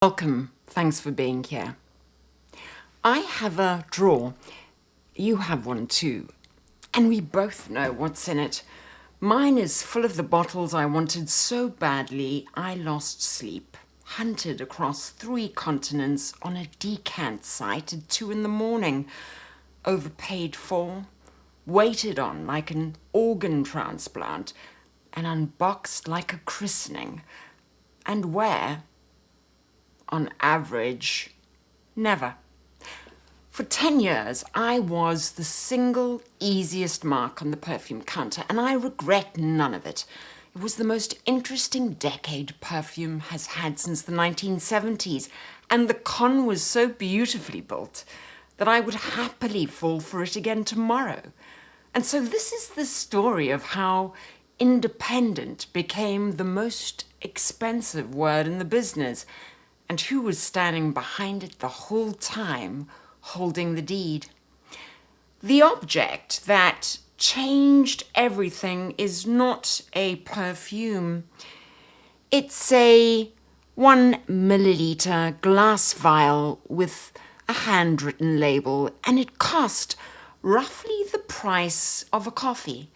Welcome. Thanks for being here. I have a drawer. You have one too. And we both know what's in it. Mine is full of the bottles I wanted so badly I lost sleep. Hunted across 3 continents on a decant site at 2 in the morning. Overpaid for. Waited on like an organ transplant. And unboxed like a christening. And where? On average, never. For 10 years, I was the single easiest mark on the perfume counter, and I regret none of it. It was the most interesting decade perfume has had since the 1970s, and the con was so beautifully built that I would happily fall for it again tomorrow. And so this is the story of how independent became the most expensive word in the business, and who was standing behind it the whole time, holding the deed. The object that changed everything is not a perfume. It's a 1 milliliter glass vial with a handwritten label, and it cost roughly the price of a coffee.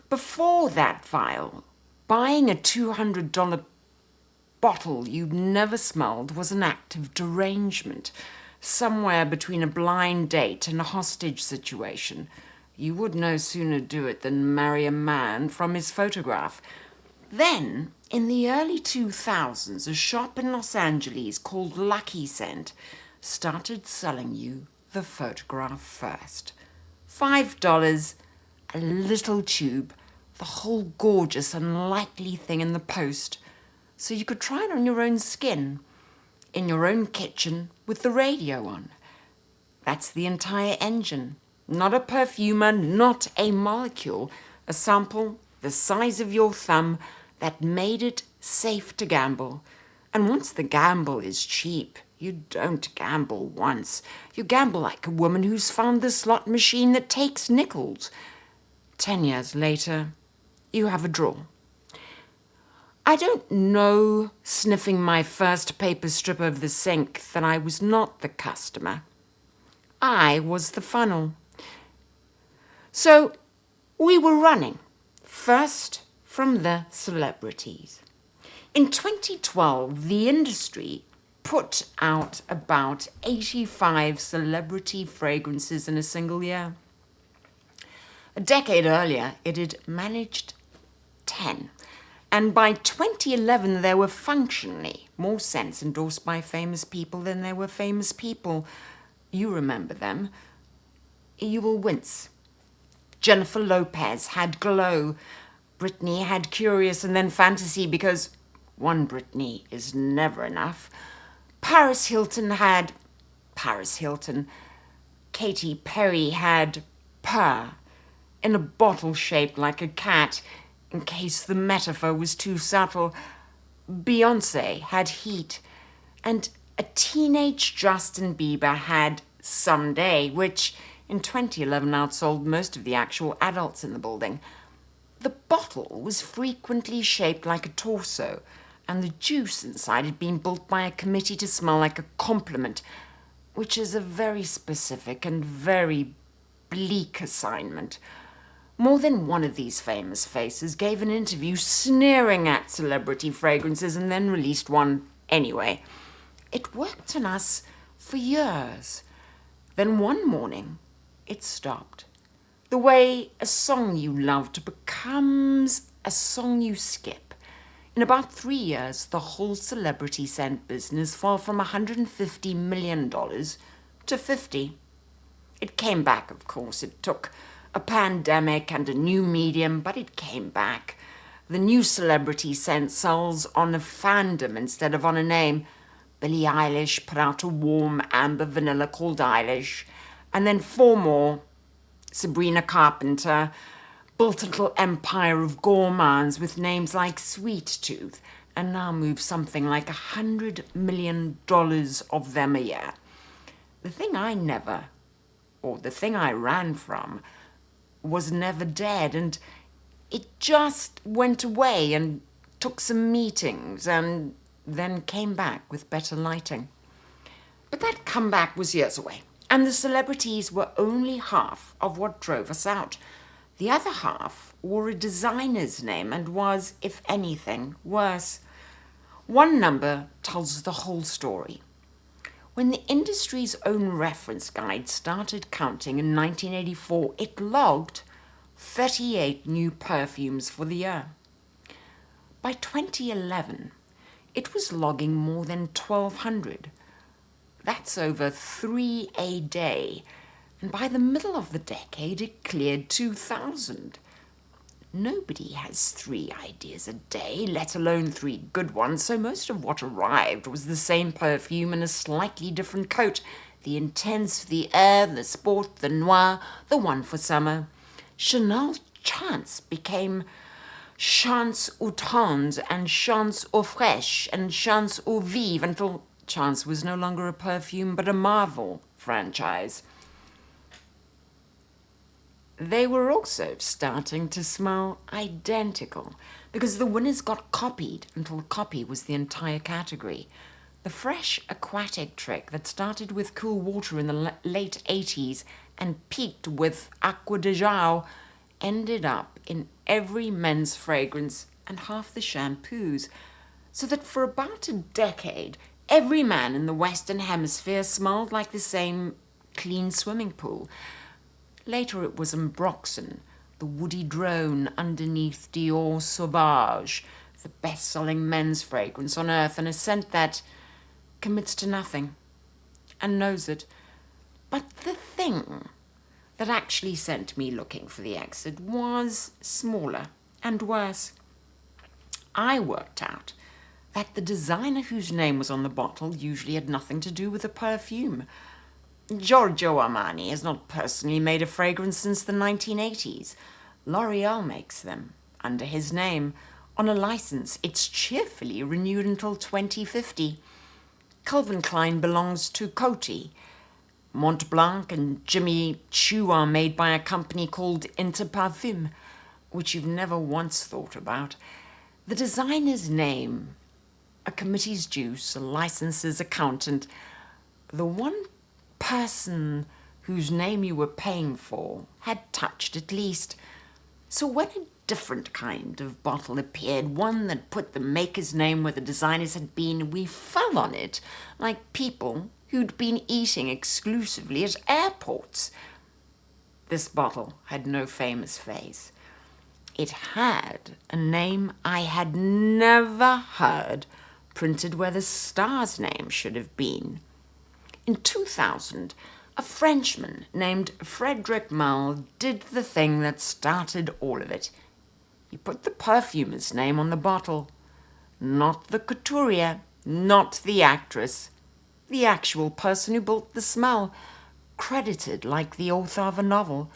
Before that vial, buying a $200 bottle you'd never smelled was an act of derangement, somewhere between a blind date and a hostage situation. You would no sooner do it than marry a man from his photograph. Then, in the early 2000s, a shop in Los Angeles called Lucky Scent started selling you the photograph first. $5, a little tube, the whole gorgeous and likely thing in the post, so you could try it on your own skin, in your own kitchen with the radio on. That's the entire engine. Not a perfumer, not a molecule. A sample the size of your thumb that made it safe to gamble. And once the gamble is cheap, you don't gamble once. You gamble like a woman who's found the slot machine that takes nickels. 10 years later, you have a drawer. I don't know, sniffing my first paper strip over the sink, that I was not the customer. I was the funnel. So we were running, first from the celebrities. In 2012, the industry put out about 85 celebrity fragrances in a single year. A decade earlier, it had managed 10. And by 2011, there were functionally more scents endorsed by famous people than there were famous people. You remember them. You will wince. Jennifer Lopez had Glow. Britney had Curious and then Fantasy, because one Britney is never enough. Paris Hilton had Paris Hilton. Katy Perry had Purr, in a bottle shaped like a cat, in case the metaphor was too subtle. Beyoncé had Heat, and a teenage Justin Bieber had Someday, which in 2011 outsold most of the actual adults in the building. The bottle was frequently shaped like a torso, and the juice inside had been built by a committee to smell like a compliment, which is a very specific and very bleak assignment. More than one of these famous faces gave an interview sneering at celebrity fragrances and then released one anyway. It worked on us for years. Then one morning, it stopped. The way a song you loved becomes a song you skip. In about 3 years, the whole celebrity scent business fell from $150 million to 50. It came back, of course. It took a pandemic and a new medium, but it came back. The new celebrity scent sells on a fandom instead of on a name. Billie Eilish put out a warm amber vanilla called Eilish, and then 4 more. Sabrina Carpenter built a little empire of gourmands with names like Sweet Tooth, and now moves something like $100 million of them a year. The thing I ran from, was never dead, and it just went away and took some meetings and then came back with better lighting. But that comeback was years away, and the celebrities were only half of what drove us out. The other half wore a designer's name and was, if anything, worse. One number tells the whole story. When the industry's own reference guide started counting in 1984, it logged 38 new perfumes for the year. By 2011, it was logging more than 1,200. That's over 3 a day, and by the middle of the decade it cleared 2,000. Nobody has 3 ideas a day, let alone 3 good ones, so most of what arrived was the same perfume in a slightly different coat. The intense, the air, the sport, the noir, the one for summer. Chanel Chance became Chance au Tendre and Chance au Fraîche and Chance au Vive until Chance was no longer a perfume but a Marvel franchise. They were also starting to smell identical because the winners got copied until the copy was the entire category. The fresh aquatic trick that started with cool water in the late 80s and peaked with Aqua de Joao ended up in every men's fragrance and half the shampoos, so that for about a decade, every man in the Western Hemisphere smelled like the same clean swimming pool. Later it was Ambroxan, the woody drone underneath Dior Sauvage, the best-selling men's fragrance on earth, and a scent that commits to nothing and knows it. But the thing that actually sent me looking for the exit was smaller and worse. I worked out that the designer whose name was on the bottle usually had nothing to do with the perfume. Giorgio Armani has not personally made a fragrance since the 1980s. L'Oréal makes them under his name. On a license, it's cheerfully renewed until 2050. Calvin Klein belongs to Coty. Mont Blanc and Jimmy Choo are made by a company called Interparfum, which you've never once thought about. The designer's name, a committee's juice, a licenser's accountant, the one person whose name you were paying for had touched at least. So when a different kind of bottle appeared, one that put the maker's name where the designer's had been, we fell on it like people who'd been eating exclusively at airports. This bottle had no famous face. It had a name I had never heard printed where the star's name should have been. In 2000, a Frenchman named Frédéric Malle did the thing that started all of it. He put the perfumer's name on the bottle. Not the couturier, not the actress. The actual person who built the smell, credited like the author of a novel.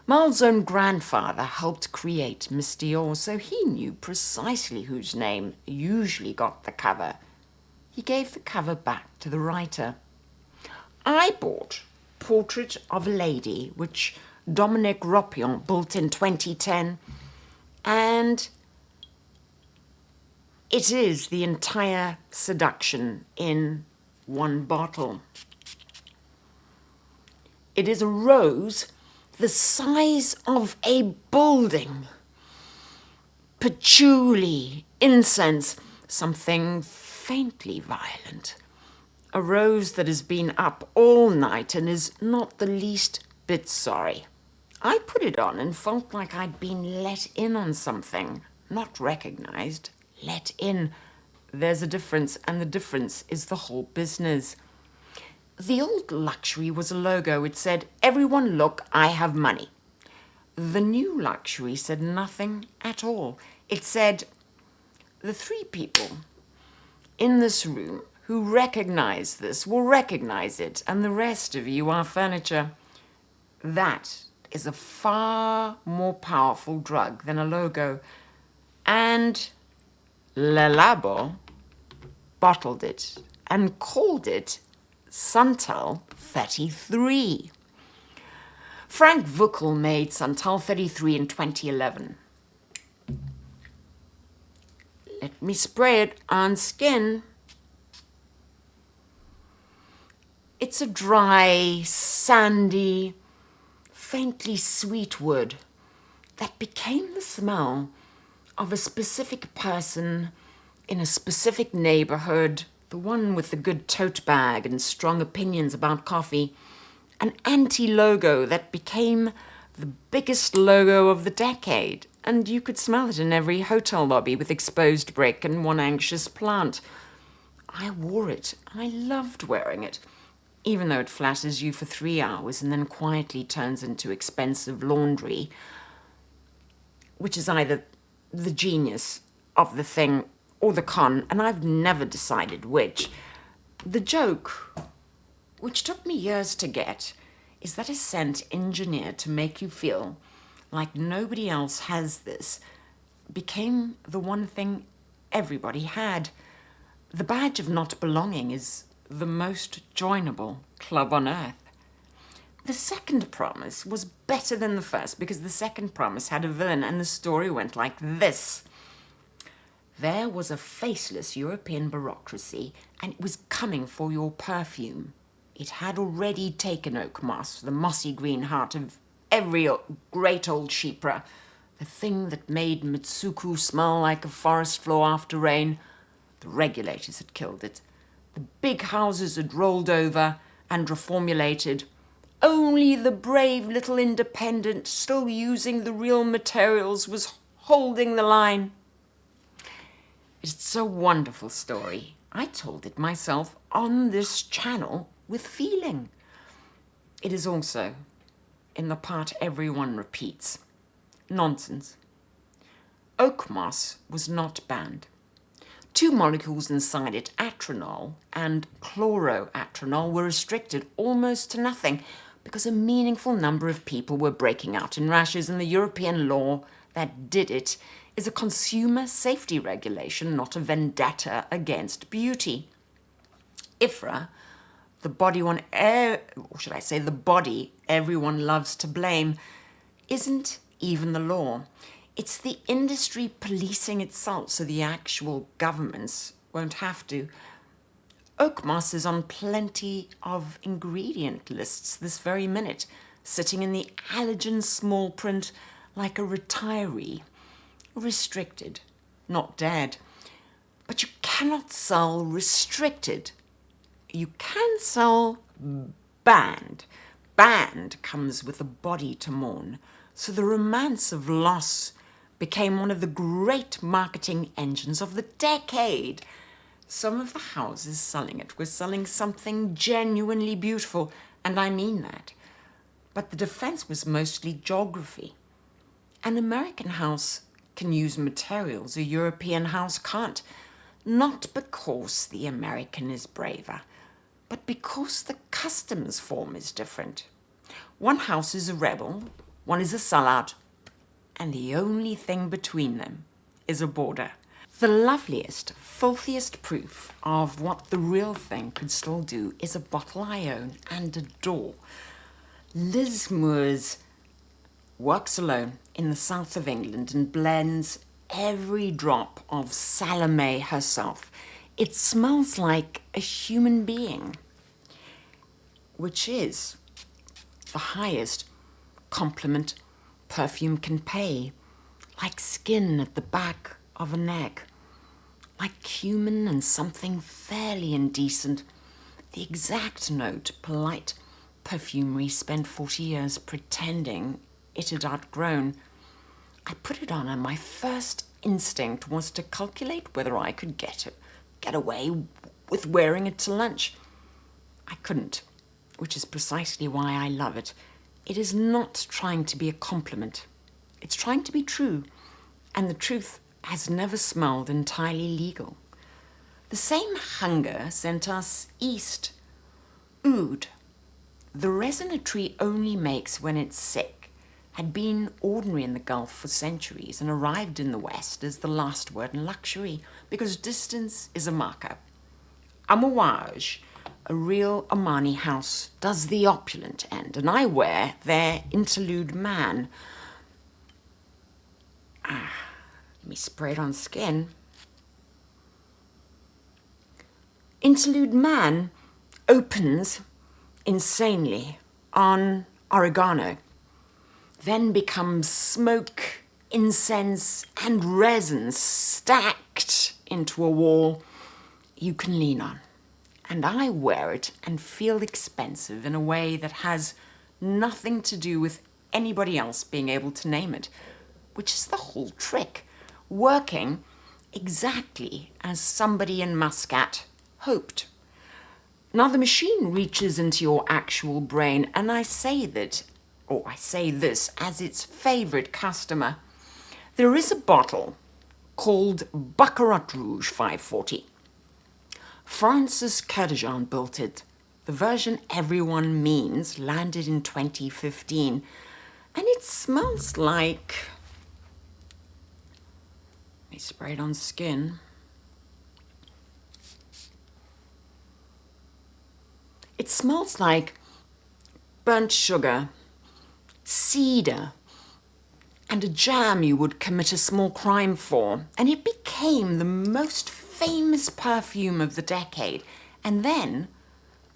Malle's own grandfather helped create Miss Dior, so he knew precisely whose name usually got the cover. He gave the cover back to the writer. I bought Portrait of a Lady, which Dominique Ropion built in 2010, and it is the entire seduction in one bottle. It is a rose the size of a building, patchouli, incense, something faintly violent. A rose that has been up all night and is not the least bit sorry. I put it on and felt like I'd been let in on something, not recognized, let in. There's a difference, and the difference is the whole business. The old luxury was a logo. It said, "Everyone look, I have money." The new luxury said nothing at all. It said, "The 3 people in this room who recognize this will recognize it, and the rest of you are furniture." That is a far more powerful drug than a logo. And Le Labo bottled it and called it Santal 33. Frank Vuckel made Santal 33 in 2011. Let me spray it on skin. It's a dry, sandy, faintly sweet wood that became the smell of a specific person in a specific neighborhood, the one with the good tote bag and strong opinions about coffee, an anti-logo that became the biggest logo of the decade, and you could smell it in every hotel lobby with exposed brick and one anxious plant. I wore it. I loved wearing it, even though it flatters you for 3 hours and then quietly turns into expensive laundry, which is either the genius of the thing or the con, and I've never decided which. The joke, which took me years to get, is that a scent engineered to make you feel like nobody else has this became the one thing everybody had. The badge of not belonging is the most joinable club on earth. The second promise was better than the first because the second promise had a villain, and the story went like this. There was a faceless European bureaucracy, and it was coming for your perfume. It had already taken oakmoss, the mossy green heart of every great old chypre, the thing that made Mitsuku smell like a forest floor after rain. The regulators had killed it. The big houses had rolled over and reformulated. Only the brave little independent, still using the real materials, was holding the line. It's a wonderful story. I told it myself on this channel with feeling. It is also in the part everyone repeats. Nonsense. Oakmoss was not banned. 2 molecules inside it, atronol and chloroatronol, were restricted almost to nothing because a meaningful number of people were breaking out in rashes, and the European law that did it is a consumer safety regulation, not a vendetta against beauty. IFRA, the body the body everyone loves to blame, isn't even the law. It's the industry policing itself so the actual governments won't have to. Oakmoss is on plenty of ingredient lists this very minute, sitting in the allergen small print like a retiree. Restricted, not dead. But you cannot sell restricted. You can sell banned. Banned comes with a body to mourn. So the romance of loss became one of the great marketing engines of the decade. Some of the houses selling it were selling something genuinely beautiful, and I mean that. But the defense was mostly geography. An American house can use materials a European house can't, not because the American is braver, but because the customs form is different. One house is a rebel, one is a sellout, and the only thing between them is a border. The loveliest, filthiest proof of what the real thing could still do is a bottle I own and adore. Liz Moore's works alone in the south of England and blends every drop of Salome herself. It smells like a human being, which is the highest compliment perfume can pay. Like skin at the back of a neck, like human and something fairly indecent. The exact note polite perfumery spent 40 years pretending it had outgrown. I put it on, and my first instinct was to calculate whether I could get away with wearing it to lunch. I couldn't, which is precisely why I love it. It is not trying to be a compliment. It's trying to be true, and the truth has never smelled entirely legal. The same hunger sent us east. Oud, the resin a tree only makes when it's sick, had been ordinary in the Gulf for centuries and arrived in the West as the last word in luxury because distance is a markup. Amouage, a real Omani house, does the opulent end, and I wear their interlude man. Let me spray it on skin. Interlude Man opens insanely on oregano, then becomes smoke, incense, and resin stacked into a wall you can lean on. And I wear it and feel expensive in a way that has nothing to do with anybody else being able to name it, which is the whole trick, working exactly as somebody in Muscat hoped. Now the machine reaches into your actual brain, and I say this as its favorite customer. There is a bottle called Baccarat Rouge 540. Francis Kurkdjian built it. The version everyone means landed in 2015, and it smells like... Let me spray it on skin. It smells like burnt sugar, cedar, and a jam you would commit a small crime for. And it became the most famous perfume of the decade, and then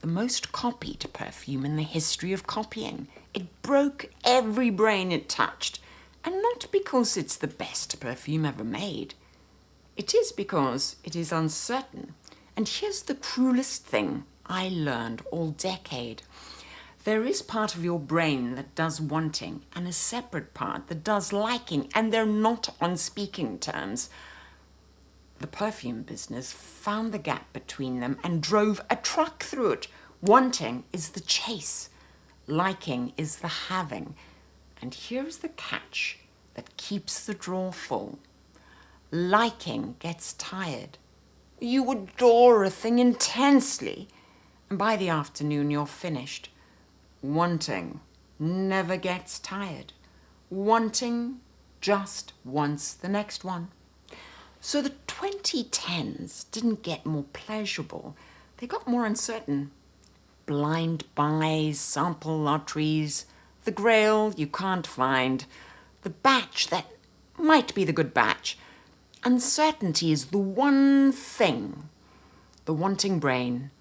the most copied perfume in the history of copying. It broke every brain it touched, and not because it's the best perfume ever made. It is because it is uncertain. And here's the cruelest thing I learned all decade. There is part of your brain that does wanting and a separate part that does liking, and they're not on speaking terms. The perfume business found the gap between them and drove a truck through it. Wanting is the chase. Liking is the having. And here's the catch that keeps the drawer full. Liking gets tired. You adore a thing intensely, and by the afternoon you're finished. Wanting never gets tired. Wanting just wants the next one. So the 2010s didn't get more pleasurable. They got more uncertain. Blind buys, sample lotteries, the grail you can't find, the batch that might be the good batch. Uncertainty is the one thing the wanting brain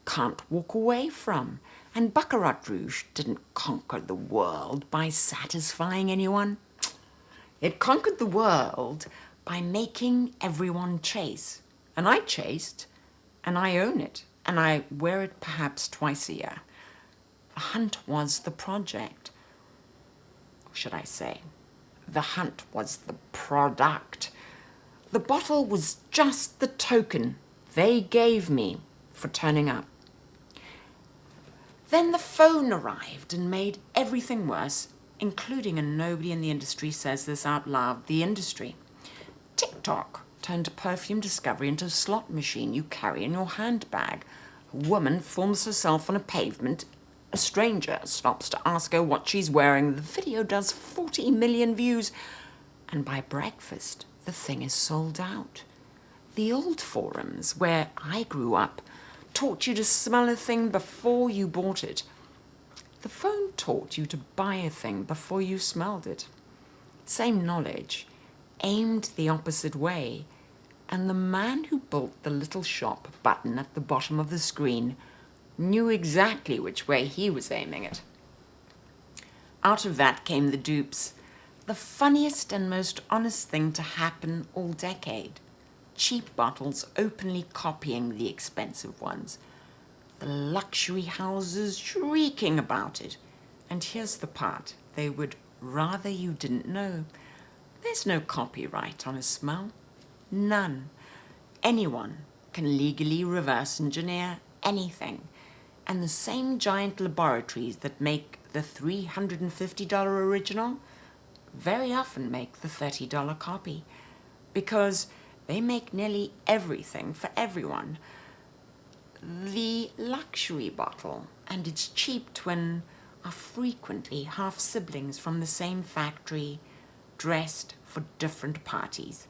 can't walk away from. And Baccarat Rouge didn't conquer the world by satisfying anyone. It conquered the world by making everyone chase. And I chased, and I own it, and I wear it perhaps twice a year. The hunt was the project. Or should I say, the hunt was the product. The bottle was just the token they gave me for turning up. Then the phone arrived and made everything worse, including, and nobody in the industry says this out loud, the industry. TikTok turned perfume discovery into a slot machine you carry in your handbag. A woman films herself on a pavement. A stranger stops to ask her what she's wearing. The video does 40 million views. And by breakfast, the thing is sold out. The old forums where I grew up taught you to smell a thing before you bought it. The phone taught you to buy a thing before you smelled it. Same knowledge, aimed the opposite way, and the man who built the little shop button at the bottom of the screen knew exactly which way he was aiming it. Out of that came the dupes, the funniest and most honest thing to happen all decade. Cheap bottles openly copying the expensive ones. The luxury houses shrieking about it. And here's the part they would rather you didn't know. There's no copyright on a smell. None. Anyone can legally reverse engineer anything. And the same giant laboratories that make the $350 original very often make the $30 copy, because they make nearly everything for everyone. The luxury bottle and its cheap twin are frequently half-siblings from the same factory, dressed for different parties.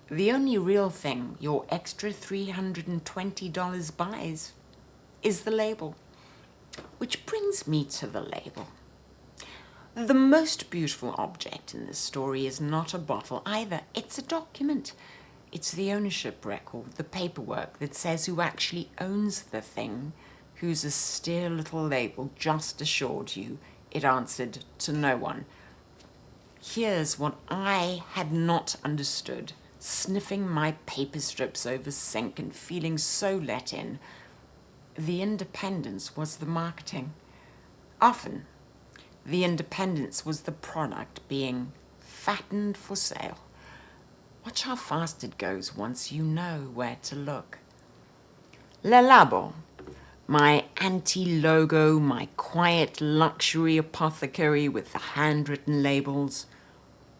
The only real thing your extra $320 buys is the label. Which brings me to the label. The most beautiful object in this story is not a bottle either. It's a document. It's the ownership record, the paperwork that says who actually owns the thing, whose austere little label just assured you it answered to no one. Here's what I had not understood, sniffing my paper strips over sink and feeling so let in. The independence was the marketing. Often, the independence was the product being fattened for sale. Watch how fast it goes once you know where to look. Le Labo, my anti-logo, my quiet luxury apothecary with the handwritten labels,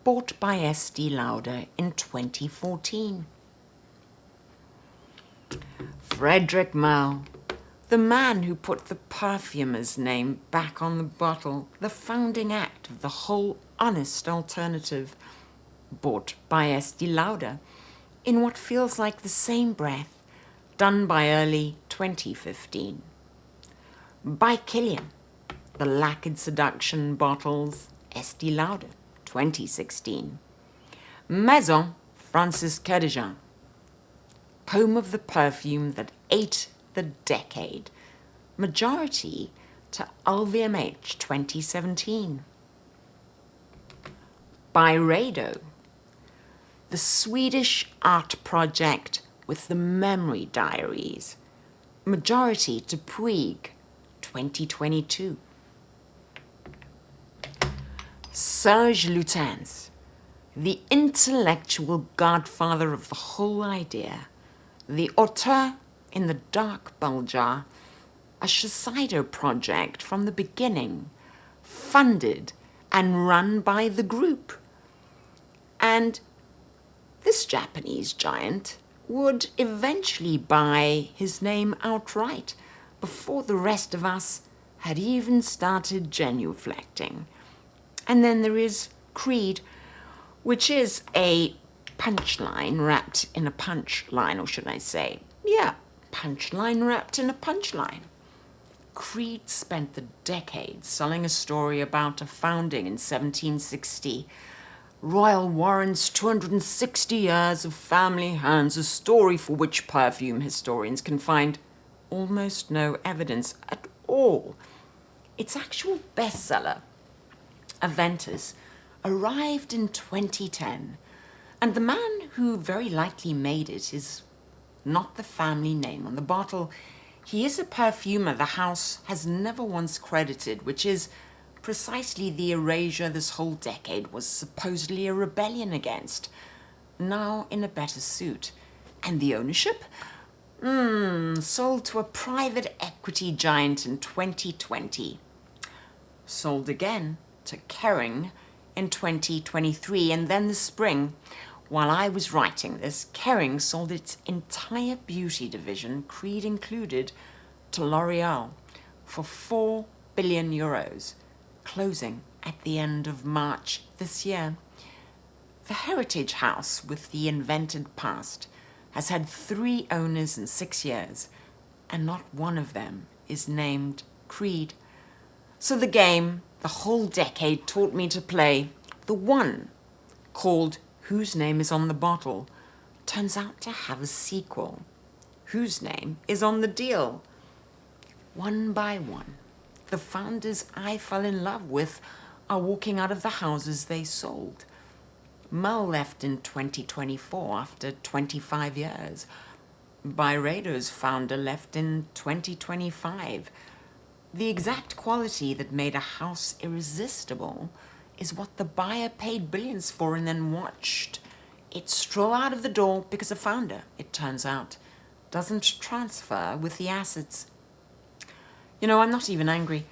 bought by Estée Lauder in 2014. Frédéric Malle, the man who put the perfumer's name back on the bottle, the founding act of the whole honest alternative, bought by Estée Lauder in what feels like the same breath, done by early 2015. By Killian, the lacquered seduction bottles, Estée Lauder, 2016. Maison, Francis Kurkdjian, home of the perfume that ate the decade, majority to LVMH, 2017. Byredo, the Swedish art project with the memory diaries, majority to Puig, 2022. Serge Lutens, the intellectual godfather of the whole idea, the auteur in the dark bulger, a Shiseido project from the beginning, funded and run by the group. And this Japanese giant would eventually buy his name outright before the rest of us had even started genuflecting. And then there is Creed, which is a punchline wrapped in a punchline, or should I say, punchline wrapped in a punchline. Creed spent the decade selling a story about a founding in 1760. Royal Warren's 260 years of family hands, a story for which perfume historians can find almost no evidence at all. Its actual bestseller, Aventus, arrived in 2010, and the man who very likely made it is not the family name on the bottle. He is a perfumer the house has never once credited, which is precisely the erasure this whole decade was supposedly a rebellion against, now in a better suit. And the ownership? Sold to a private equity giant in 2020. Sold again to Kering in 2023, and then this spring, while I was writing this, Kering sold its entire beauty division, Creed included, to L'Oréal for 4 billion euros, closing at the end of March this year. The heritage house with the invented past has had 3 owners in 6 years, and not one of them is named Creed. So the game the whole decade taught me to play, the one called Whose Name Is on the Bottle, turns out to have a sequel. Whose name is on the deal? One by one, the founders I fell in love with are walking out of the houses they sold. Malle left in 2024 after 25 years. Byredo's founder left in 2025. The exact quality that made a house irresistible is what the buyer paid billions for and then watched it stroll out of the door because a founder, it turns out, doesn't transfer with the assets. You know, I'm not even angry.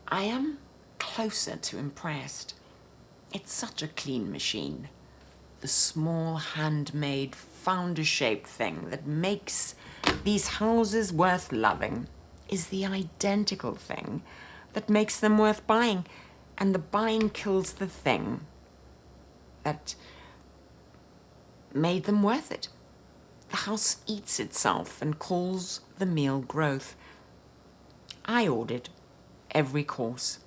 I am closer to impressed. It's such a clean machine. The small, handmade, founder-shaped thing that makes these houses worth loving is the identical thing that makes them worth buying, and the buying kills the thing that made them worth it. The house eats itself and calls the meal growth. I ordered every course.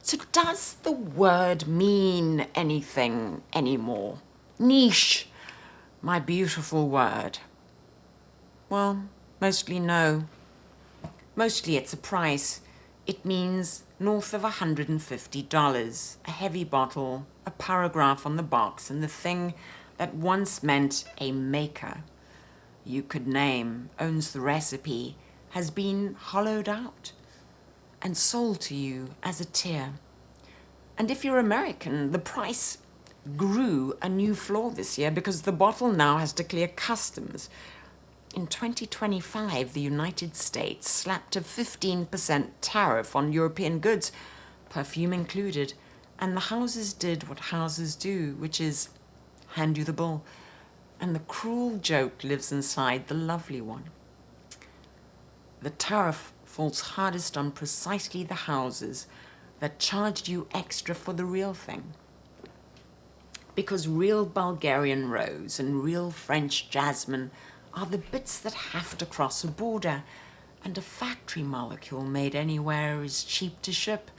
So does the word mean anything anymore? Niche. My beautiful word. Well, mostly no. Mostly it's a price. It means north of $150, a heavy bottle, a paragraph on the box, and the thing that once meant a maker you could name, owns the recipe, has been hollowed out and sold to you as a tier. And if you're American, the price grew a new floor this year because the bottle now has to clear customs. In 2025, the United States slapped a 15% tariff on European goods, perfume included, and the houses did what houses do, which is hand you the bill. And the cruel joke lives inside the lovely one. The tariff falls hardest on precisely the houses that charged you extra for the real thing. Because real Bulgarian rose and real French jasmine are the bits that have to cross a border, and a factory molecule made anywhere is cheap to ship.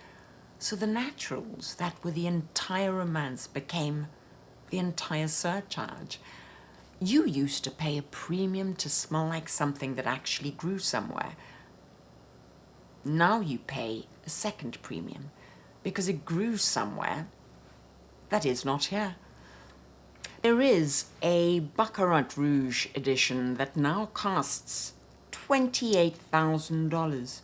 So the naturals that were the entire romance became the entire surcharge. You used to pay a premium to smell like something that actually grew somewhere. Now you pay a second premium because it grew somewhere that is not here. There is a Baccarat Rouge edition that now costs $28,000.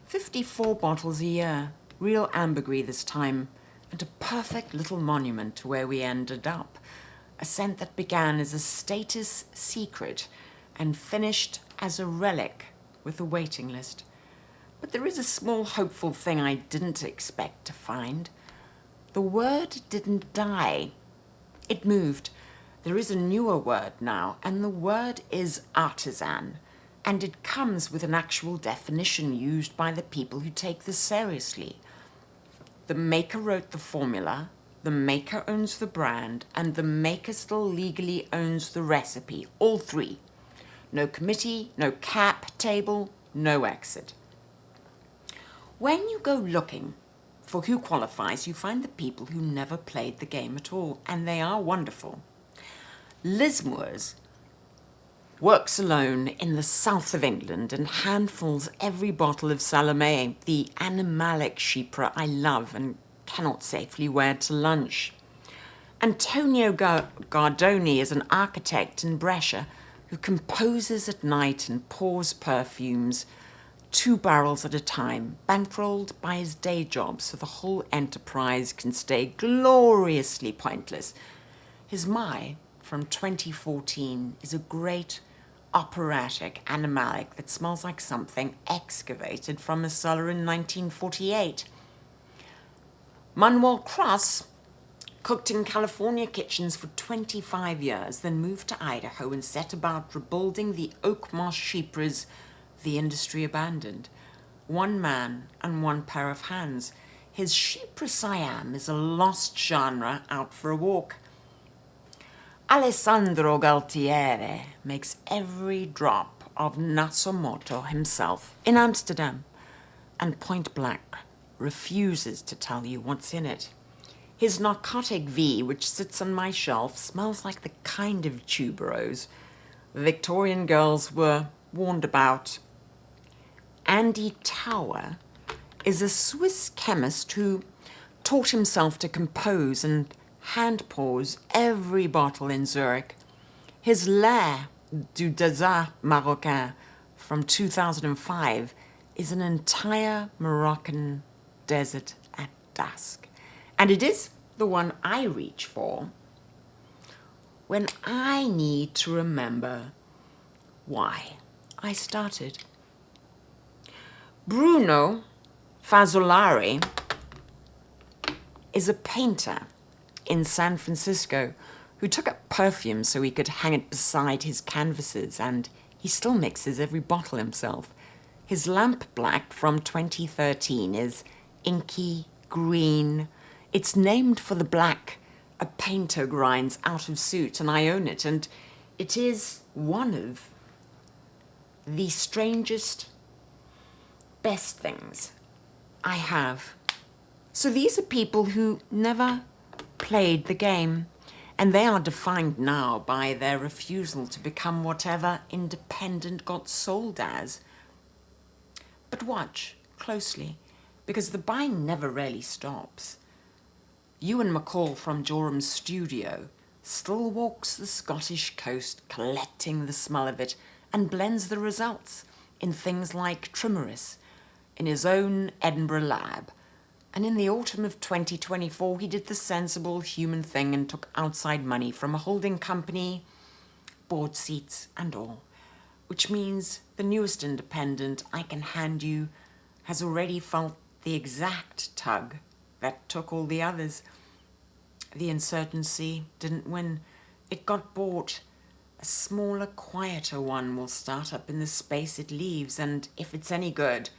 54 bottles a year, real ambergris this time, and a perfect little monument to where we ended up. A scent that began as a status secret and finished as a relic with a waiting list. But there is a small hopeful thing I didn't expect to find. The word didn't die. It moved. There is a newer word now, and the word is artisan, and it comes with an actual definition used by the people who take this seriously. The maker wrote the formula, the maker owns the brand, and the maker still legally owns the recipe, all three. No committee, no cap table, no exit. When you go looking for who qualifies, you find the people who never played the game at all, and they are wonderful. Liz Moores works alone in the south of England and handfuls every bottle of Salome, the animalic chypre I love and cannot safely wear to lunch. Antonio Gardoni is an architect in Brescia who composes at night and pours perfumes 2 barrels at a time, bankrolled by his day job so the whole enterprise can stay gloriously pointless. His Mai from 2014 is a great operatic animalic that smells like something excavated from a cellar in 1948. Manuel Cross cooked in California kitchens for 25 years, then moved to Idaho and set about rebuilding the oakmoss chypres the industry abandoned. One man and one pair of hands. His chypre Siam is a lost genre out for a walk. Alessandro Galtieri makes every drop of Nasomoto himself in Amsterdam, and point blank refuses to tell you what's in it. His narcotic V, which sits on my shelf, smells like the kind of tuberose Victorian girls were warned about. Andy Tower is a Swiss chemist who taught himself to compose and hand pours every bottle in Zurich. His L'air du Désert Marocain from 2005 is an entire Moroccan desert at dusk. And it is the one I reach for when I need to remember why I started. Bruno Fazzolari is a painter in San Francisco who took up perfume so he could hang it beside his canvases, and he still mixes every bottle himself. His lamp black from 2013 is inky green. It's named for the black a painter grinds out of suit, and I own it, and it is one of the strangest, best things I have. So these are people who never played the game, and they are defined now by their refusal to become whatever independent got sold as. But watch closely, because the buying never really stops. Ewan McCall from Joram's studio still walks the Scottish coast collecting the smell of it and blends the results in things like Trimeris in his own Edinburgh lab. And in the autumn of 2024, he did the sensible human thing and took outside money from a holding company, board seats and all, which means the newest independent I can hand you has already felt the exact tug that took all the others. The insurgency didn't win. It got bought. A smaller, quieter one will start up in the space it leaves, and if it's any good,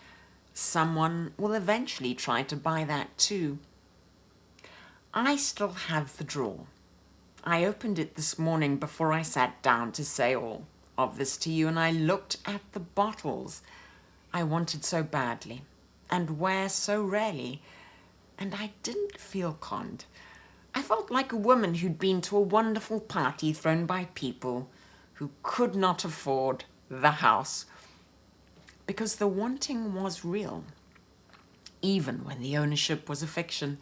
someone will eventually try to buy that too. I still have the drawer. I opened it this morning before I sat down to say all of this to you, and I looked at the bottles I wanted so badly and wear so rarely, and I didn't feel conned. I felt like a woman who'd been to a wonderful party thrown by people who could not afford the house, because the wanting was real, even when the ownership was a fiction.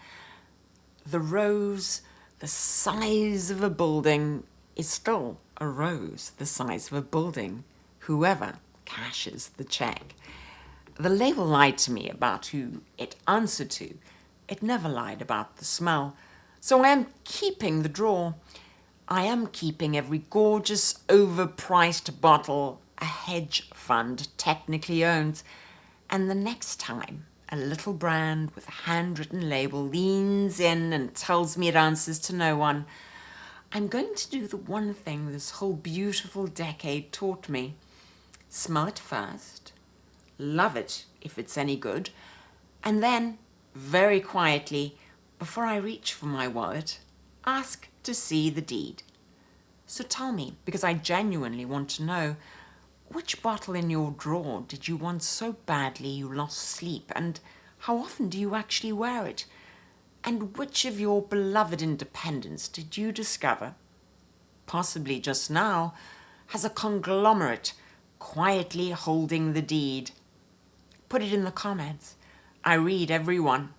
The rose the size of a building is still a rose the size of a building, whoever cashes the check. The label lied to me about who it answered to. It never lied about the smell. So I am keeping the drawer. I am keeping every gorgeous, overpriced bottle a hedge fund technically owns. And the next time a little brand with a handwritten label leans in and tells me it answers to no one, I'm going to do the one thing this whole beautiful decade taught me. Smell it first, love it if it's any good, and then, very quietly, before I reach for my wallet, ask to see the deed. So tell me, because I genuinely want to know, which bottle in your drawer did you want so badly you lost sleep, and how often do you actually wear it? And which of your beloved independents did you discover, possibly just now, has a conglomerate quietly holding the deed? Put it in the comments. I read every one.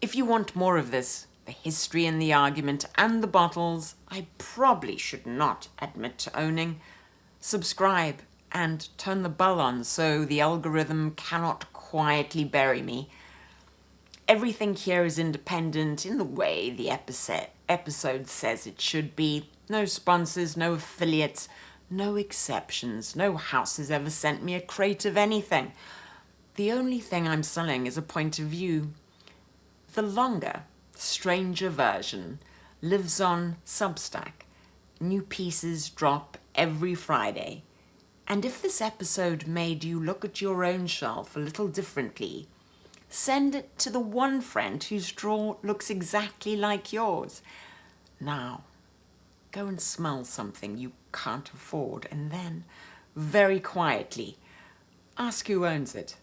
If you want more of this, the history and the argument and the bottles I probably should not admit to owning, subscribe and turn the bell on so the algorithm cannot quietly bury me. Everything here is independent in the way the episode says it should be. No sponsors, no affiliates, no exceptions. No house has ever sent me a crate of anything. The only thing I'm selling is a point of view. The longer, stranger version lives on Substack. New pieces drop every Friday. And if this episode made you look at your own shelf a little differently, send it to the one friend whose drawer looks exactly like yours. Now, go and smell something you can't afford, and then, very quietly, ask who owns it.